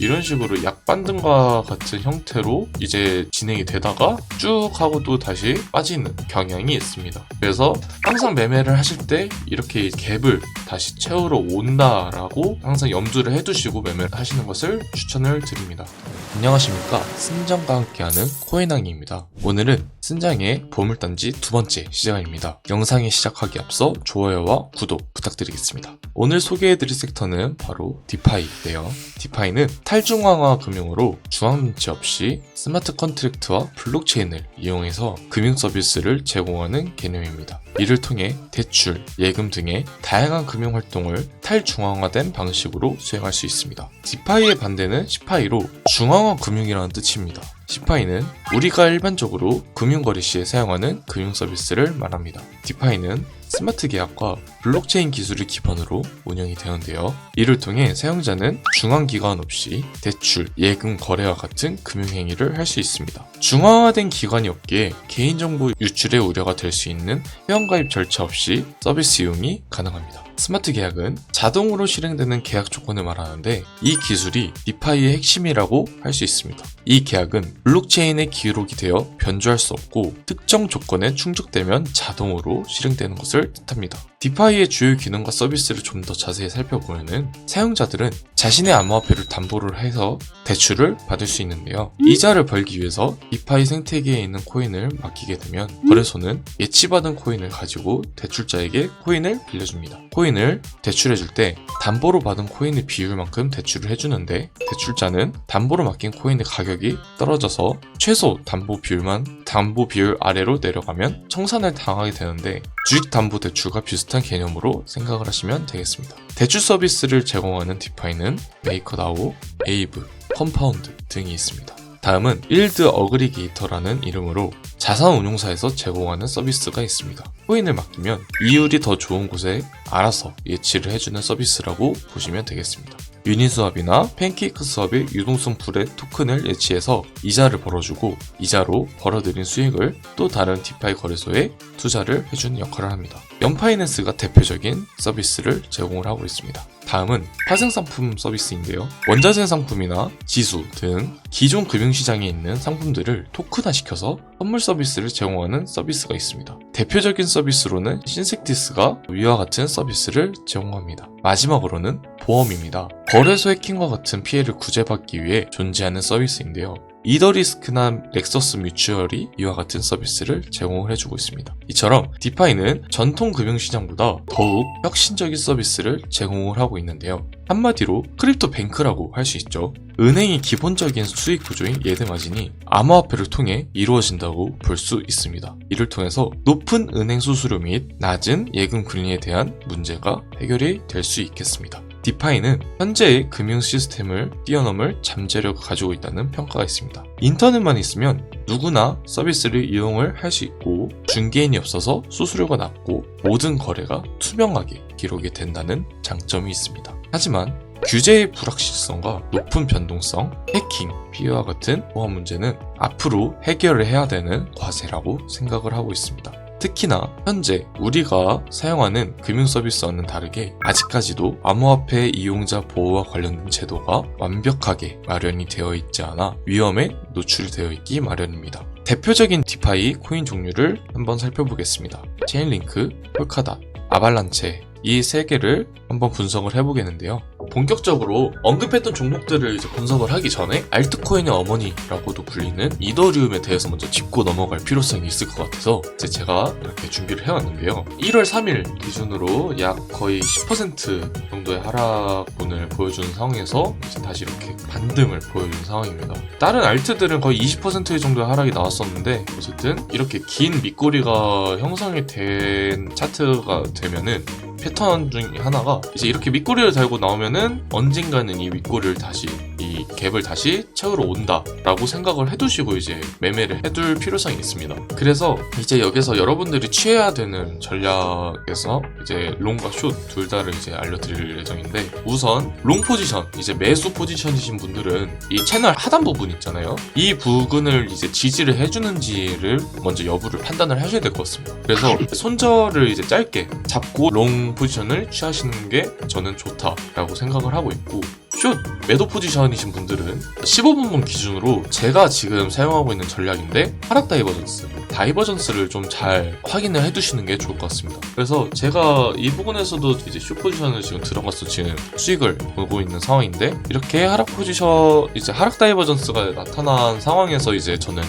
이런 식으로 약반등과 같은 형태로 이제 진행이 되다가 쭉 하고 또 다시 빠지는 경향이 있습니다. 그래서 항상 매매를 하실 때 이렇게 갭을 다시 채우러 온다라고 항상 염두를 해두시고 매매를 하시는 것을 추천을 드립니다. 안녕하십니까, 쓴장과 함께하는 코인왕입니다. 오늘은 쓴장의 보물단지 두 번째 시간입니다. 영상이 시작하기 앞서 좋아요와 구독 부탁드리겠습니다. 오늘 소개해드릴 섹터는 바로 디파이인데요. 디파이는 탈중앙화 금융으로 중앙눈치 없이 스마트 컨트랙트와 블록체인을 이용해서 금융 서비스를 제공하는 개념입니다. 이를 통해 대출, 예금 등의 다양한 금융 활동을 탈중앙화된 방식으로 수행할 수 있습니다. 디파이의 반대는 시파이로 중앙화 금융이라는 뜻입니다. 시파이는 우리가 일반적으로 금융거래 시에 사용하는 금융 서비스를 말합니다. 디파이는 스마트 계약과 블록체인 기술을 기반으로 운영이 되는데요. 이를 통해 사용자는 중앙기관 없이 대출, 예금 거래와 같은 금융행위를 할 수 있습니다. 중앙화된 기관이 없기에 개인정보 유출의 우려가 될 수 있는 회원가입 절차 없이 서비스 이용이 가능합니다. 스마트 계약은 자동으로 실행되는 계약 조건을 말하는데, 이 기술이 디파이의 핵심이라고 할 수 있습니다. 이 계약은 블록체인에 기록이 되어 변조할 수 없고 특정 조건에 충족되면 자동으로 실행되는 것을 뜻합니다. 디파이의 주요 기능과 서비스를 좀 더 자세히 살펴보면은 사용자들은 자신의 암호화폐를 담보를 해서 대출을 받을 수 있는데요. 이자를 벌기 위해서 디파이 생태계에 있는 코인을 맡기게 되면 거래소는 예치받은 코인을 가지고 대출자에게 코인을 빌려줍니다. 코인을 대출해줄 때 담보로 받은 코인의 비율만큼 대출을 해주는데, 대출자는 담보로 맡긴 코인의 가격이 떨어져서 최소 담보 비율 아래로 내려가면 청산을 당하게 되는데, 주식담보대출과 비슷한 개념으로 생각을 하시면 되겠습니다. 대출 서비스를 제공하는 디파이는 메이커다오, 에이브, 컴파운드 등이 있습니다. 다음은 일드 어그리게이터라는 이름으로 자산 운용사에서 제공하는 서비스가 있습니다. 코인을 맡기면 이율이 더 좋은 곳에 알아서 예치를 해주는 서비스라고 보시면 되겠습니다. 유니스왑이나 팬케이크 스왑의 유동성 풀의 토큰을 예치해서 이자를 벌어주고, 이자로 벌어들인 수익을 또 다른 디파이 거래소에 투자를 해주는 역할을 합니다. 연파이낸스가 대표적인 서비스를 제공을 하고 있습니다. 다음은 파생상품 서비스인데요. 원자재 상품이나 지수 등 기존 금융시장에 있는 상품들을 토큰화시켜서 선물 서비스를 제공하는 서비스가 있습니다. 대표적인 서비스로는 신섹티스가 위와 같은 서비스를 제공합니다. 마지막으로는 보험입니다. 거래소 해킹과 같은 피해를 구제받기 위해 존재하는 서비스인데요. 이더리스크나 렉서스 뮤추얼이 이와 같은 서비스를 제공을 해주고 있습니다. 이처럼 디파이는 전통 금융시장보다 더욱 혁신적인 서비스를 제공을 하고 있는데요. 한마디로 크립토 뱅크라고 할 수 있죠. 은행의 기본적인 수익 구조인 예대마진이 암호화폐를 통해 이루어진다고 볼 수 있습니다. 이를 통해서 높은 은행 수수료 및 낮은 예금 금리에 대한 문제가 해결이 될 수 있겠습니다. 디파이는 현재의 금융 시스템을 뛰어넘을 잠재력을 가지고 있다는 평가가 있습니다. 인터넷만 있으면 누구나 서비스를 이용을 할 수 있고, 중개인이 없어서 수수료가 낮고 모든 거래가 투명하게 기록이 된다는 장점이 있습니다. 하지만 규제의 불확실성과 높은 변동성, 해킹, 피해와 같은 보안 문제는 앞으로 해결을 해야 되는 과제라고 생각을 하고 있습니다. 특히나 현재 우리가 사용하는 금융 서비스와는 다르게 아직까지도 암호화폐 이용자 보호와 관련된 제도가 완벽하게 마련이 되어 있지 않아 위험에 노출되어 있기 마련입니다. 대표적인 디파이 코인 종류를 한번 살펴보겠습니다. 체인링크, 폴카닷, 아발란체, 이 세 개를 한번 분석을 해보겠는데요. 본격적으로 언급했던 종목들을 이제 분석을 하기 전에 알트코인의 어머니라고도 불리는 이더리움에 대해서 먼저 짚고 넘어갈 필요성이 있을 것 같아서 이제 제가 이렇게 준비를 해왔는데요. 1월 3일 기준으로 약 거의 10% 정도의 하락분을 보여주는 상황에서 이제 다시 이렇게 반등을 보여주는 상황입니다. 다른 알트들은 거의 20% 정도의 하락이 나왔었는데, 어쨌든 이렇게 긴 밑꼬리가 형성이 된 차트가 되면은 패턴 중에 하나가 이제 이렇게 밑꼬리를 달고 나오면은 언젠가는 이 밑꼬리를 다시, 이 갭을 다시 채우러 온다 라고 생각을 해두시고 이제 매매를 해둘 필요성이 있습니다. 그래서 이제 여기서 여러분들이 취해야 되는 전략에서 이제 롱과 숏 둘 다를 이제 알려드릴 예정인데, 우선 롱 포지션, 이제 매수 포지션이신 분들은 이 채널 하단 부분 있잖아요. 이 부분을 이제 지지를 해주는지를 먼저 여부를 판단을 하셔야 될 것 같습니다. 그래서 손절을 이제 짧게 잡고 롱 포지션을 취하시는 게 저는 좋다라고 생각을 하고 있고, 숏 매도 포지션이신 분들은 15분봉 기준으로 제가 지금 사용하고 있는 전략인데 하락 다이버전스를 좀 잘 확인을 해두시는 게 좋을 것 같습니다. 그래서 제가 이 부분에서도 이제 숏 포지션을 지금 들어가서 지금 수익을 보고 있는 상황인데, 이렇게 하락 포지션 이제 하락 다이버전스가 나타난 상황에서 이제 저는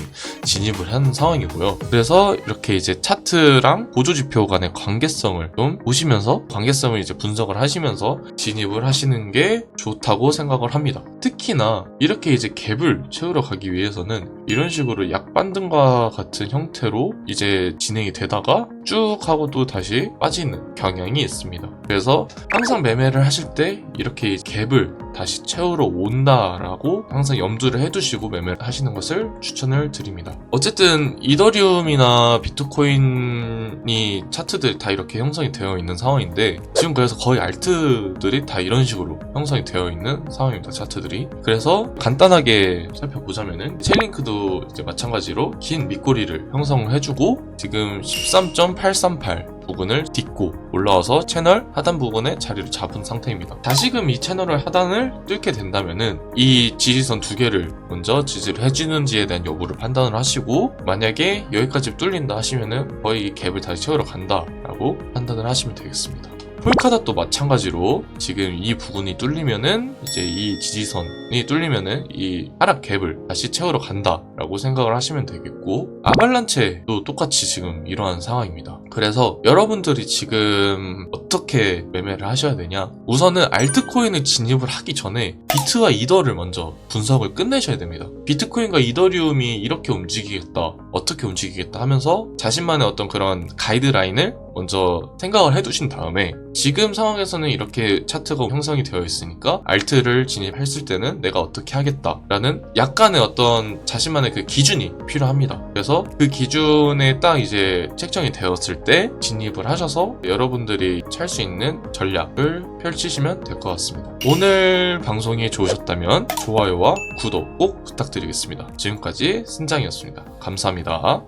진입을 한 상황이고요. 그래서 이렇게 이제 차트랑 보조지표 간의 관계성을 좀 보시면서 관계성을 이제 분석을 하시면서 진입을 하시는 게 좋다고 생각을 합니다. 특히나 이렇게 이제 갭을 채우러 가기 위해서는 이런 식으로 약반등과 같은 형태로 이제 진행이 되다가 쭉 하고 또 다시 빠지는 경향이 있습니다. 그래서 항상 매매를 하실 때 이렇게 갭을 다시 채우러 온다라고 항상 염두를 해두시고 매매를 하시는 것을 추천을 드립니다. 어쨌든 이더리움이나 비트코인이 차트들이 다 이렇게 형성이 되어 있는 상황인데, 지금 그래서 거의 알트들이 다 이런 식으로 형성이 되어 있는 상황입니다. 차트들이. 그래서 간단하게 살펴보자면은 체인링크도 이제 마찬가지로 긴 밑꼬리를 형성을 해주고 지금 13.838 부분을 딛고 올라와서 채널 하단 부분에 자리를 잡은 상태입니다. 다시금 이 채널을 하단을 뚫게 된다면은 이 지지선 두 개를 먼저 지지를 해주는지에 대한 여부를 판단을 하시고, 만약에 여기까지 뚫린다 하시면은 거의 이 갭을 다시 채우러 간다라고 판단을 하시면 되겠습니다. 폴카닷도 마찬가지로 지금 이 부분이 뚫리면은 이제 이 지지선이 뚫리면은 이 하락 갭을 다시 채우러 간다라고 생각을 하시면 되겠고, 아발란체도 똑같이 지금 이러한 상황입니다. 그래서 여러분들이 지금 어떻게 매매를 하셔야 되냐, 우선은 알트코인을 진입을 하기 전에 비트와 이더를 먼저 분석을 끝내셔야 됩니다. 비트코인과 이더리움이 이렇게 움직이겠다, 어떻게 움직이겠다 하면서 자신만의 어떤 그런 가이드라인을 먼저 생각을 해두신 다음에, 지금 상황에서는 이렇게 차트가 형성이 되어 있으니까 알트를 진입했을 때는 내가 어떻게 하겠다라는 약간의 어떤 자신만의 그 기준이 필요합니다. 그래서 그 기준에 딱 이제 책정이 되었을 때 진입을 하셔서 여러분들이 찰 수 있는 전략을 펼치시면 될 것 같습니다. 오늘 방송이 좋으셨다면 좋아요와 구독 꼭 부탁드리겠습니다. 지금까지 신장이었습니다. 감사합니다.